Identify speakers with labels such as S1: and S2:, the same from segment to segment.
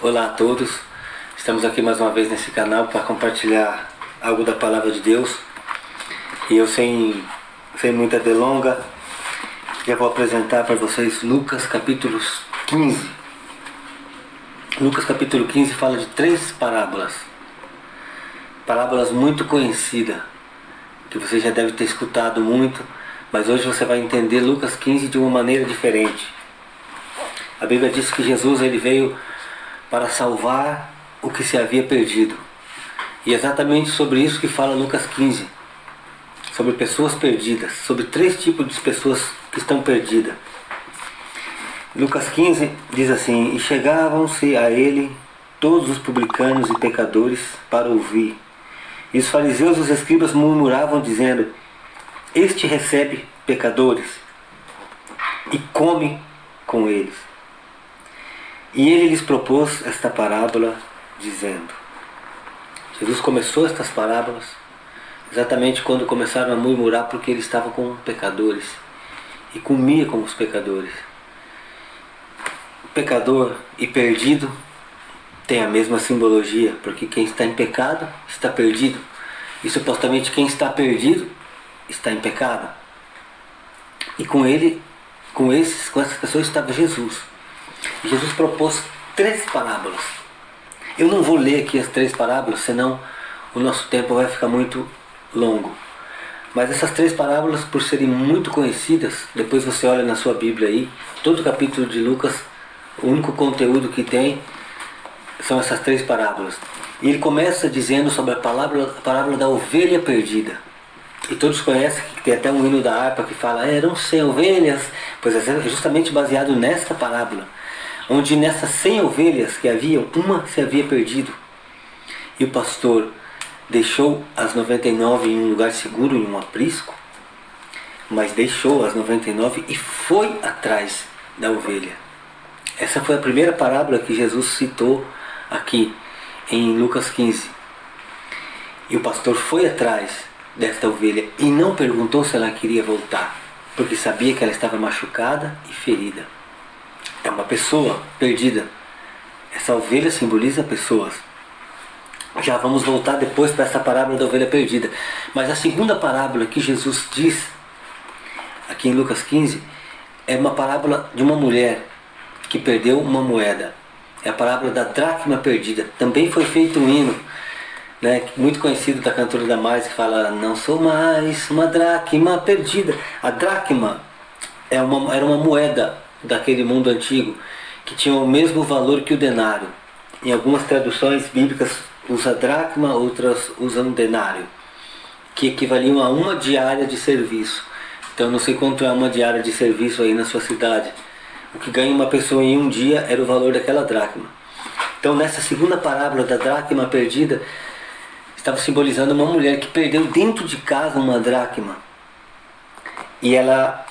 S1: Olá a todos, estamos aqui mais uma vez nesse canal para compartilhar algo da Palavra de Deus. E eu sem muita delonga, já vou apresentar para vocês Lucas capítulo 15. Lucas capítulo 15 fala de 3 parábolas. Parábolas muito conhecidas, que você já deve ter escutado muito, mas hoje você vai entender Lucas 15 de uma maneira diferente. A Bíblia diz que Jesus ele veio para salvar o que se havia perdido. E é exatamente sobre isso que fala Lucas 15. Sobre pessoas perdidas, sobre 3 tipos de pessoas que estão perdidas. Lucas 15 diz assim: E chegavam-se a ele todos os publicanos e pecadores para ouvir. E os fariseus e os escribas murmuravam dizendo: Este recebe pecadores e come com eles. E ele lhes propôs esta parábola, dizendo... Jesus começou estas parábolas exatamente quando começaram a murmurar porque ele estava com pecadores e comia com os pecadores. Pecador e perdido tem a mesma simbologia, porque quem está em pecado está perdido, e supostamente quem está perdido está em pecado. E com ele, com essas pessoas estava Jesus. E Jesus propôs 3 parábolas. Eu não vou ler aqui as 3 parábolas, senão o nosso tempo vai ficar muito longo. Mas essas 3 parábolas, por serem muito conhecidas, depois você olha na sua Bíblia aí, todo o capítulo de Lucas, o único conteúdo que tem são essas 3 parábolas. E ele começa dizendo sobre a parábola da ovelha perdida. E todos conhecem que tem até um hino da harpa que fala: eram 100 ovelhas. Pois é justamente baseado nesta parábola, onde nessas 100 ovelhas que haviam, uma se havia perdido. E o pastor deixou as 99 em um lugar seguro, em um aprisco, mas deixou as 99 e foi atrás da ovelha. Essa foi a primeira parábola que Jesus citou aqui em Lucas 15. E o pastor foi atrás desta ovelha e não perguntou se ela queria voltar, porque sabia que ela estava machucada e ferida. É uma pessoa perdida. Essa ovelha simboliza pessoas. Já vamos voltar depois para essa parábola da ovelha perdida. Mas a segunda parábola que Jesus diz aqui em Lucas 15 é uma parábola de uma mulher que perdeu uma moeda. É a parábola da dracma perdida. Também foi feito um hino, né, muito conhecido da cantora Damares, que fala: não sou mais uma dracma perdida. A dracma era uma moeda daquele mundo antigo que tinha o mesmo valor que o denário. Em algumas traduções bíblicas usa dracma, outras usam denário, que equivaliam a uma diária de serviço. Então não sei quanto é uma diária de serviço aí na sua cidade. O que ganha uma pessoa em um dia era o valor daquela dracma. Então nessa segunda parábola da dracma perdida, estava simbolizando uma mulher que perdeu dentro de casa uma dracma. E ela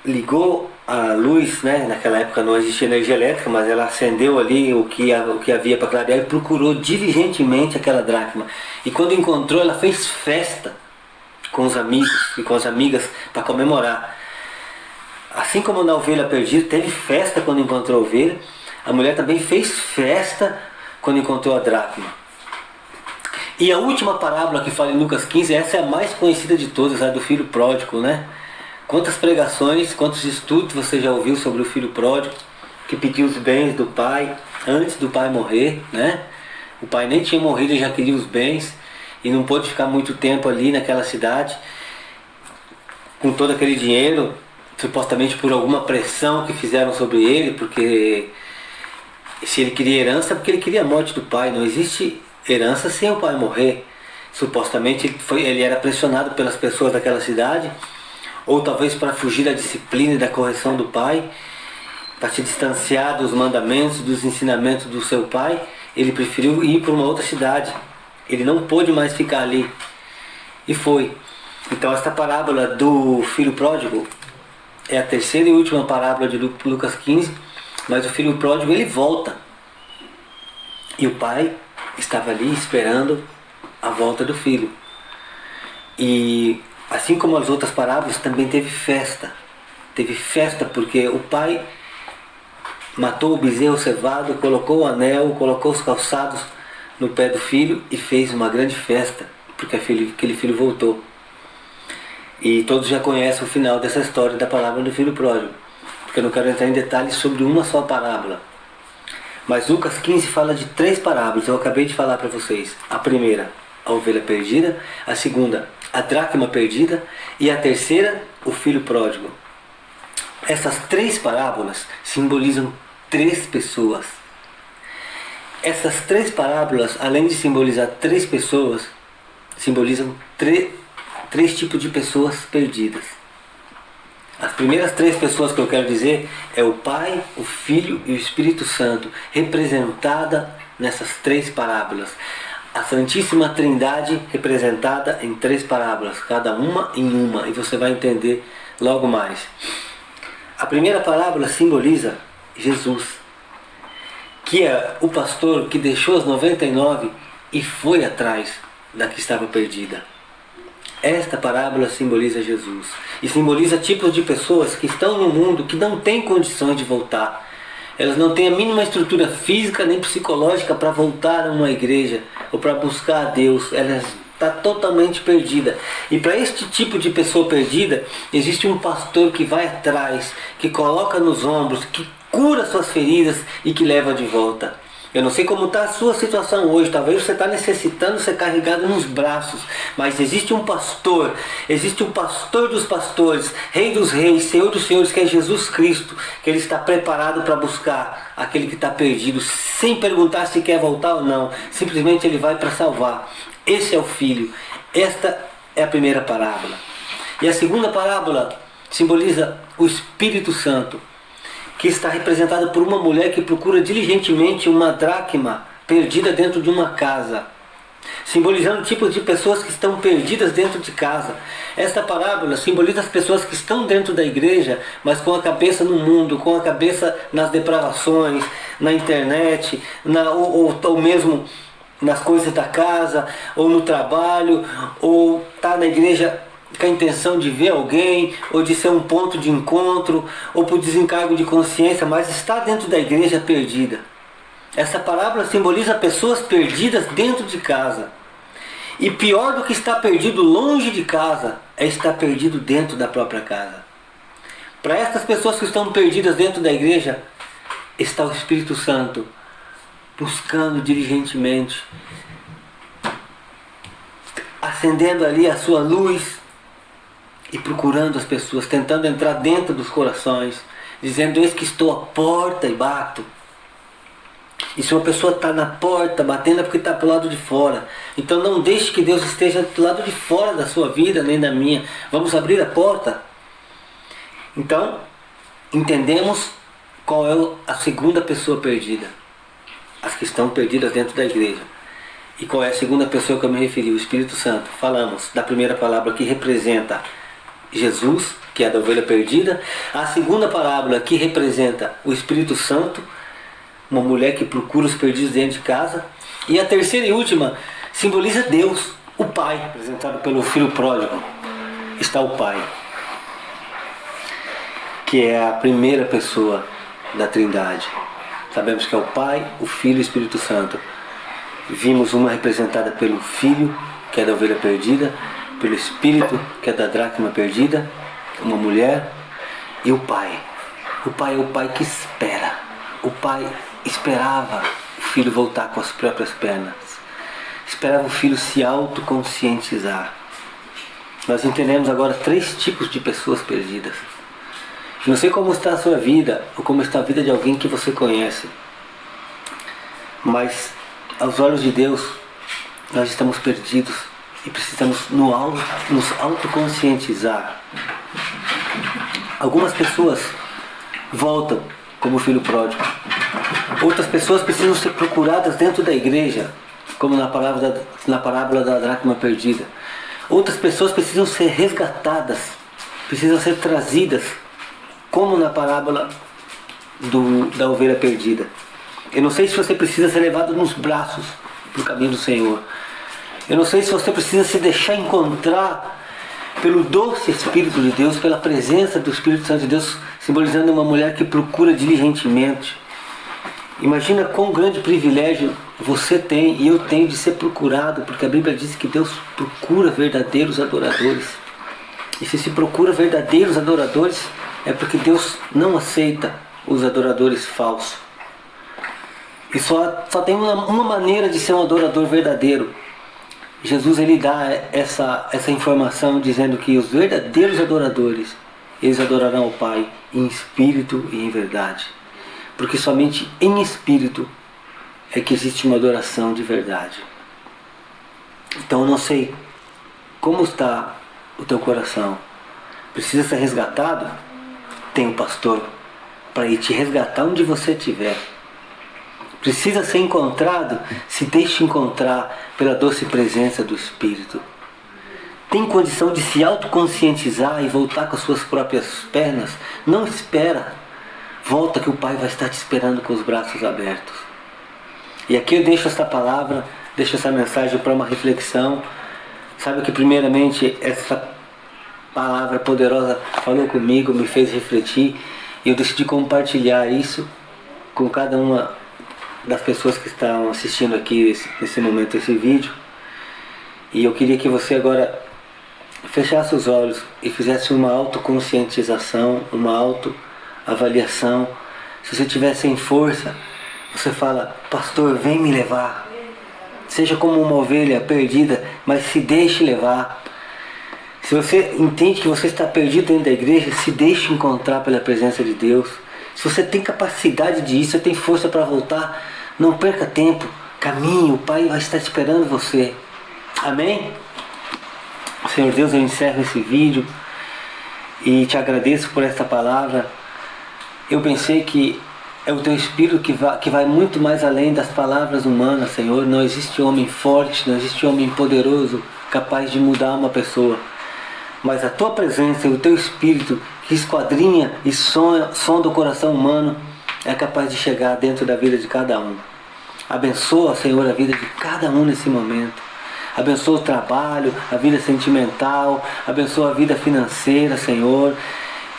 S1: ligou a luz, né? Naquela época não existia energia elétrica, mas ela acendeu ali o que havia para clarear e procurou diligentemente aquela dracma. E quando encontrou, ela fez festa com os amigos e com as amigas para comemorar. Assim como na ovelha perdida teve festa quando encontrou a ovelha, a mulher também fez festa quando encontrou a dracma. E a última parábola que fala em Lucas 15, essa é a mais conhecida de todas, a do filho pródigo, né? Quantas pregações, quantos estudos você já ouviu sobre o filho pródigo que pediu os bens do pai antes do pai morrer, né? O pai nem tinha morrido e já queria os bens e não pôde ficar muito tempo ali naquela cidade com todo aquele dinheiro, supostamente por alguma pressão que fizeram sobre ele, porque se ele queria herança, porque ele queria a morte do pai. Não existe herança sem o pai morrer. Supostamente ele era pressionado pelas pessoas daquela cidade, ou talvez para fugir da disciplina e da correção do pai, para se distanciar dos mandamentos, dos ensinamentos do seu pai, ele preferiu ir para uma outra cidade. Ele não pôde mais ficar ali. E foi. Então esta parábola do filho pródigo é a terceira e última parábola de Lucas 15, mas o filho pródigo ele volta. E o pai estava ali esperando a volta do filho. E assim como as outras parábolas, também teve festa. Teve festa porque o pai matou o bezerro cevado, colocou o anel, colocou os calçados no pé do filho e fez uma grande festa, porque aquele filho voltou. E todos já conhecem o final dessa história da parábola do filho pródigo, porque eu não quero entrar em detalhes sobre uma só parábola. Mas Lucas 15 fala de 3 parábolas, eu acabei de falar para vocês. A primeira, a ovelha perdida. A segunda, a dracma perdida. E a terceira, o filho pródigo. Essas 3 parábolas simbolizam 3 pessoas. Essas 3 parábolas, além de simbolizar 3 pessoas, simbolizam 3 tipos de pessoas perdidas. As primeiras 3 pessoas que eu quero dizer é o Pai, o Filho e o Espírito Santo, representada nessas 3 parábolas. A Santíssima Trindade representada em 3 parábolas, cada uma em uma, e você vai entender logo mais. A primeira parábola simboliza Jesus, que é o pastor que deixou as 99 e foi atrás da que estava perdida. Esta parábola simboliza Jesus e simboliza tipos de pessoas que estão no mundo que não têm condições de voltar. Elas não têm a mínima estrutura física nem psicológica para voltar a uma igreja ou para buscar a Deus. Ela está totalmente perdida. E para este tipo de pessoa perdida, existe um pastor que vai atrás, que coloca nos ombros, que cura suas feridas e que leva de volta. Eu não sei como está a sua situação hoje, talvez você está necessitando ser carregado nos braços, mas existe um pastor dos pastores, Rei dos reis, Senhor dos senhores, que é Jesus Cristo, que Ele está preparado para buscar aquele que está perdido, sem perguntar se quer voltar ou não, simplesmente Ele vai para salvar. Esse é o Filho. Esta é a primeira parábola. E a segunda parábola simboliza o Espírito Santo, que está representada por uma mulher que procura diligentemente uma dracma perdida dentro de uma casa, simbolizando tipos de pessoas que estão perdidas dentro de casa. Esta parábola simboliza as pessoas que estão dentro da igreja, mas com a cabeça no mundo, com a cabeça nas depravações, na internet, ou mesmo nas coisas da casa, ou no trabalho, ou está na igreja com a intenção de ver alguém, ou de ser um ponto de encontro, ou por desencargo de consciência, mas está dentro da igreja perdida. Essa parábola simboliza pessoas perdidas dentro de casa. E pior do que estar perdido longe de casa, é estar perdido dentro da própria casa. Para estas pessoas que estão perdidas dentro da igreja, está o Espírito Santo buscando diligentemente, acendendo ali a sua luz e procurando as pessoas, tentando entrar dentro dos corações, dizendo: eis que estou à porta e bato. E se uma pessoa está na porta batendo, é porque está para o lado de fora. Então não deixe que Deus esteja do lado de fora da sua vida, nem da minha. Vamos abrir a porta. Então entendemos qual é a segunda pessoa perdida, as que estão perdidas dentro da igreja. E qual é a segunda pessoa que eu me referi? O Espírito Santo. Falamos da primeira palavra que representa Jesus, que é a da ovelha perdida. A segunda parábola que representa o Espírito Santo, uma mulher que procura os perdidos dentro de casa. E a terceira e última simboliza Deus, o Pai, representado pelo Filho pródigo. Está o Pai, que é a primeira pessoa da Trindade. Sabemos que é o Pai, o Filho e o Espírito Santo. Vimos uma representada pelo Filho, que é da ovelha perdida, pelo Espírito, que é da dracma perdida, uma mulher, e o Pai. O Pai é o Pai que espera. O Pai esperava o Filho voltar com as próprias pernas. Esperava o Filho se autoconscientizar. Nós entendemos agora 3 tipos de pessoas perdidas. Não sei como está a sua vida, ou como está a vida de alguém que você conhece, mas aos olhos de Deus, nós estamos perdidos e precisamos nos autoconscientizar. Algumas pessoas voltam como o filho pródigo. Outras pessoas precisam ser procuradas dentro da igreja, como na parábola da dracma perdida. Outras pessoas precisam ser resgatadas, precisam ser trazidas, como na parábola da ovelha perdida. Eu não sei se você precisa ser levado nos braços para o caminho do Senhor. Eu não sei se você precisa se deixar encontrar pelo doce Espírito de Deus, pela presença do Espírito Santo de Deus, simbolizando uma mulher que procura diligentemente Imagina quão grande privilégio você tem e eu tenho de ser procurado, porque a Bíblia diz que Deus procura verdadeiros adoradores. E se procura verdadeiros adoradores, é porque Deus não aceita os adoradores falsos. E só tem uma maneira de ser um adorador verdadeiro. Jesus ele dá essa informação dizendo que os verdadeiros adoradores, eles adorarão ao Pai em espírito e em verdade. Porque somente em espírito é que existe uma adoração de verdade. Então eu não sei como está o teu coração. Precisa ser resgatado? Tem um pastor para ir te resgatar onde você estiver. Precisa ser encontrado? Se deixe encontrar pela doce presença do Espírito. Tem condição de se autoconscientizar e voltar com as suas próprias pernas? Não espera. Volta que o Pai vai estar te esperando com os braços abertos. E aqui eu deixo essa palavra, deixo essa mensagem para uma reflexão. Sabe que primeiramente essa palavra poderosa falou comigo, me fez refletir. E eu decidi compartilhar isso com cada uma das pessoas que estão assistindo aqui nesse momento esse vídeo. E eu queria que você agora fechasse os olhos e fizesse uma autoconscientização, uma autoavaliação. Se você estiver sem força, você fala: pastor, vem me levar. Seja como uma ovelha perdida, mas se deixe levar. Se você entende que você está perdido dentro da igreja, se deixe encontrar pela presença de Deus. Se você tem capacidade de ir, se você tem força para voltar, não perca tempo. Caminhe, o Pai vai estar esperando você. Amém? Senhor Deus, eu encerro esse vídeo e te agradeço por esta palavra. Eu pensei que é o Teu Espírito que vai muito mais além das palavras humanas, Senhor. Não existe homem forte, não existe homem poderoso capaz de mudar uma pessoa. Mas a Tua presença e o Teu Espírito que esquadrinha e sonda o coração humano é capaz de chegar dentro da vida de cada um. Abençoa, Senhor, a vida de cada um nesse momento. Abençoa o trabalho, a vida sentimental, abençoa a vida financeira, Senhor.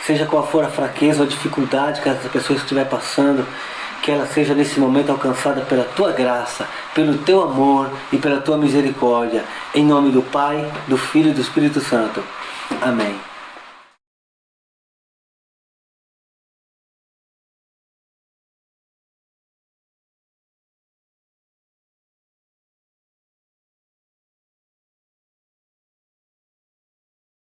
S1: Seja qual for a fraqueza ou a dificuldade que essa pessoa estiver passando, que ela seja nesse momento alcançada pela Tua graça, pelo Teu amor e pela Tua misericórdia. Em nome do Pai, do Filho e do Espírito Santo. Amém.